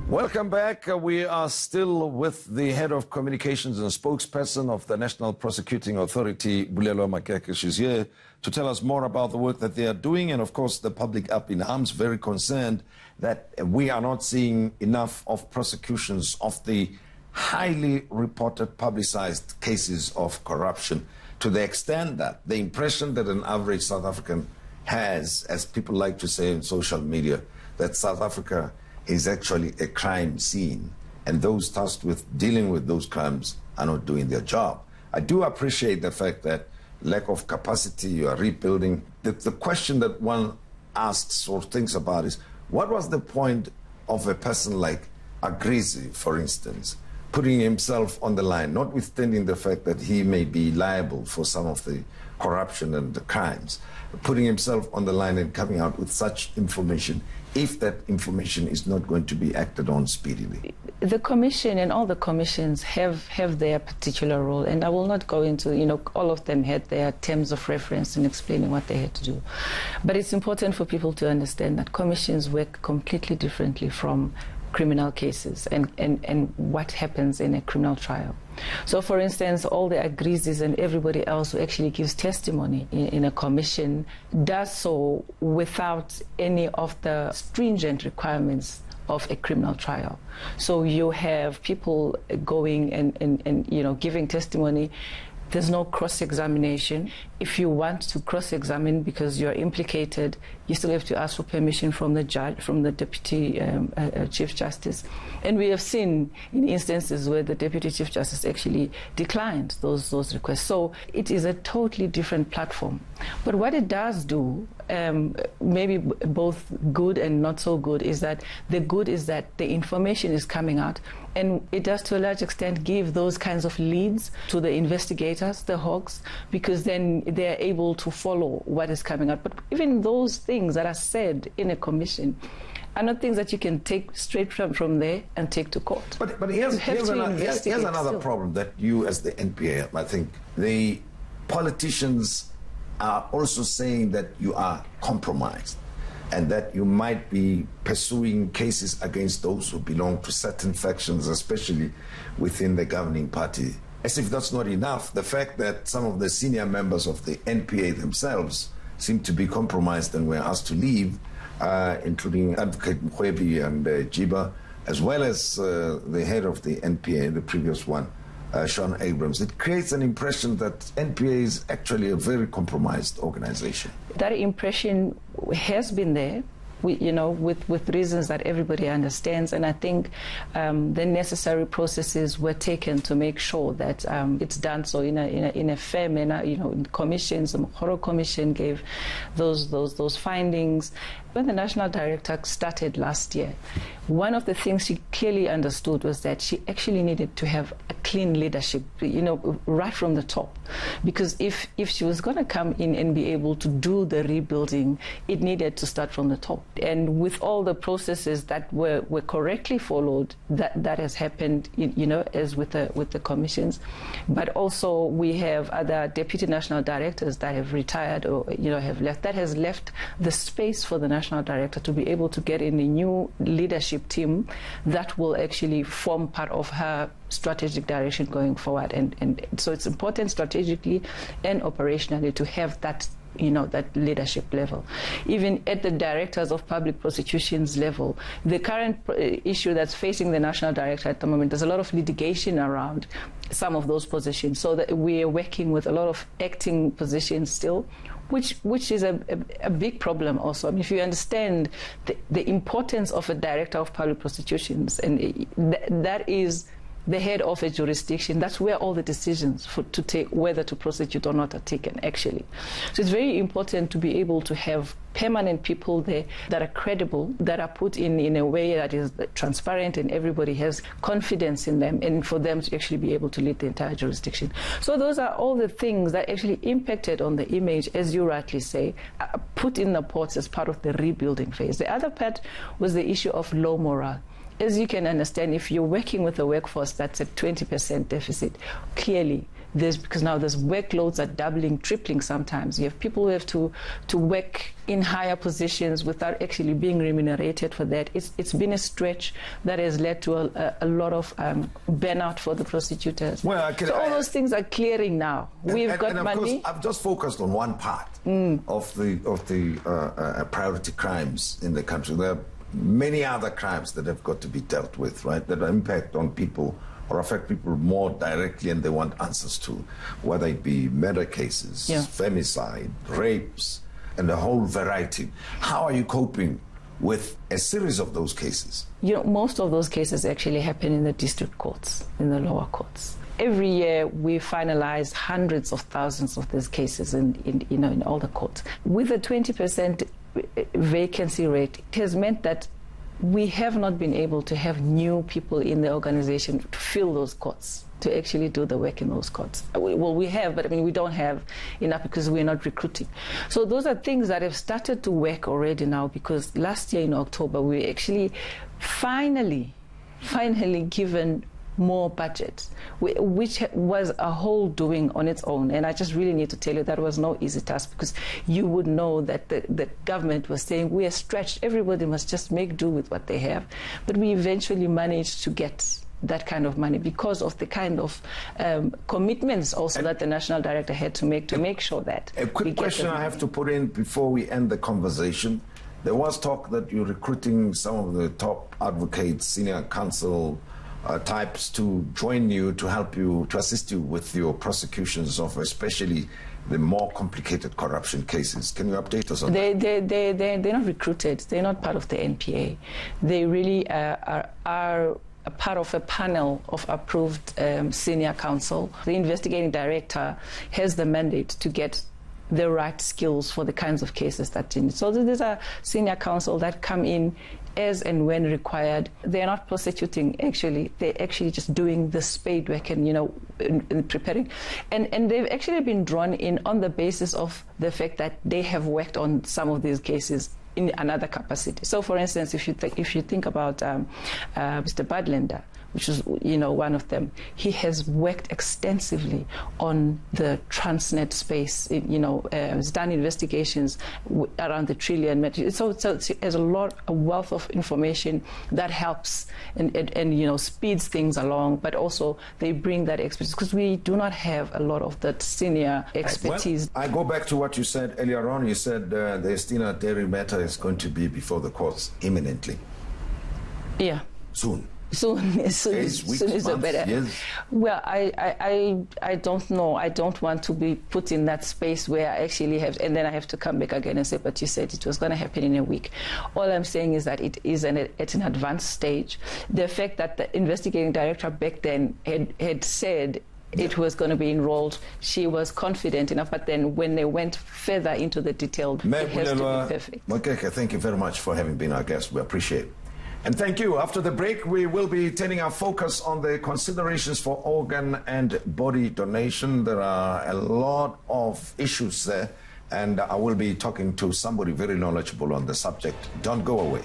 Welcome back. We are still with the head of communications and spokesperson of the National Prosecuting Authority, Bulelwa Makeke. She's here to tell us more about the work that they are doing, and of course the public up in arms, very concerned that we are not seeing enough of prosecutions of the highly reported, publicized cases of corruption, to the extent that the impression that an average South African has, as people like to say in social media, that South Africa is actually a crime scene, and those tasked with dealing with those crimes are not doing their job. I do appreciate the fact that lack of capacity, you are rebuilding. The question that one asks or thinks about is, what was the point of a person like Agrizi, for instance, putting himself on the line, notwithstanding the fact that he may be liable for some of the corruption and the crimes, putting himself on the line and coming out with such information, if that information is not going to be acted on speedily? The commission and all the commissions have their particular role, and I will not go into, all of them had their terms of reference in explaining what they had to do. But it's important for people to understand that commissions work completely differently from criminal cases and what happens in a criminal trial. So, for instance, all the Agrizis and everybody else who actually gives testimony in a commission does so without any of the stringent requirements of a criminal trial. So you have people going and giving testimony. There's no cross-examination. If you want to cross-examine because you're implicated, you still have to ask for permission from the judge, from the Deputy Chief Justice. And we have seen in instances where the Deputy Chief Justice actually declined those requests. So it is a totally different platform. But what it does do, maybe both good and not so good, is that the good is that the information is coming out, and it does to a large extent give those kinds of leads to the investigators, the hogs, because then they're able to follow what is coming out. But even those things that are said in a commission are not things that you can take straight from there and take to court. But here's another problem that you, as the NPA, I think the politicians are also saying that you are compromised and that you might be pursuing cases against those who belong to certain factions, especially within the governing party. As if that's not enough, the fact that some of the senior members of the NPA themselves seem to be compromised and were asked to leave, including Advocate Mkhwebi and Jiba, as well as the head of the NPA, the previous one, Sean Abrams. It creates an impression that NPA is actually a very compromised organization. That impression has been there, with reasons that everybody understands, and I think the necessary processes were taken to make sure that it's done so in a fair manner. Commissions, the Mkhoro Commission gave those findings. When the National Director started last year, one of the things she clearly understood was that she actually needed to have a clean leadership, right from the top. Because if she was going to come in and be able to do the rebuilding, it needed to start from the top. And with all the processes that were correctly followed, that has happened, as with the commissions. But also we have other Deputy National Directors that have retired or, have left. That has left the space for the National Director to be able to get in a new leadership team that will actually form part of her strategic direction going forward. And so it's important strategically and operationally to have that that leadership level. Even at the directors of public prosecutions level, the current issue that's facing the National Director at the moment, there's a lot of litigation around some of those positions, so that we are working with a lot of acting positions still, which is a big problem also. I mean, if you understand the importance of a director of public prosecutions, and that is the head of a jurisdiction, that's where all the decisions to take whether to prosecute or not are taken, actually. So it's very important to be able to have permanent people there that are credible, that are put in a way that is transparent and everybody has confidence in them, and for them to actually be able to lead the entire jurisdiction. So those are all the things that actually impacted on the image, as you rightly say, put in the ports as part of the rebuilding phase. The other part was the issue of low morale. As you can understand, if you're working with a workforce that's at 20% deficit, clearly because now there's workloads are doubling, tripling sometimes. You have people who have to work in higher positions without actually being remunerated for that. It's been a stretch that has led to a lot of burnout for the prosecutors. Well, so all those things are clearing now. We've got money. Of course, I've just focused on one part of the priority crimes in the country. There are many other crimes that have got to be dealt with, right, that impact on people or affect people more directly, and they want answers to, whether it be murder cases, femicide, rapes, and a whole variety. How are you coping with a series of those cases? You know, most of those cases actually happen in the district courts, in the lower courts. Every year we finalize hundreds of thousands of these cases in all the courts. With a 20% vacancy rate, it has meant that we have not been able to have new people in the organization to fill those courts, to actually do the work in those courts. Well, we have, but I mean, we don't have enough because we're not recruiting. So those are things that have started to work already now, because last year in October, we actually finally given more budget, which was a whole doing on its own. And I just really need to tell you that was no easy task, because you would know that the government was saying we are stretched, everybody must just make do with what they have. But we eventually managed to get that kind of money because of the kind of commitments also that the national director had to make sure that. A quick question I have to put in before we end the conversation. There was talk that you're recruiting some of the top advocates, senior counsel types to join you, to help you, to assist you with your prosecutions of especially the more complicated corruption cases. Can you update us on that? They're not recruited. They're not part of the NPA. They really are a part of a panel of approved senior counsel. The investigating director has the mandate to get the right skills for the kinds of cases that you need. So these are senior counsel that come in as and when required. They're not prosecuting, actually. They're actually just doing the spade work and, in preparing. And they've actually been drawn in on the basis of the fact that they have worked on some of these cases in another capacity. So, for instance, if you think about Mr. Bulelwa, which is one of them, he has worked extensively on the Transnet space. Has done investigations around the trillion. So it has a wealth of information that helps and speeds things along. But also they bring that expertise, because we do not have a lot of that senior expertise. Well, I go back to what you said earlier on. You said the Estina dairy matter is going to be before the courts imminently. Yeah. Soon. Soon is better. Yes. Well, I don't know. I don't want to be put in that space where I actually have, and then I have to come back again and say, but you said it was going to happen in a week. All I'm saying is that it is at an advanced stage. The fact that the investigating director back then had said it was going to be enrolled, she was confident enough, but then when they went further into the detail, it has to be perfect. Makeke, thank you very much for having been our guest. We appreciate it. And thank you. After the break, we will be turning our focus on the considerations for organ and body donation. There are a lot of issues there, and I will be talking to somebody very knowledgeable on the subject. Don't go away.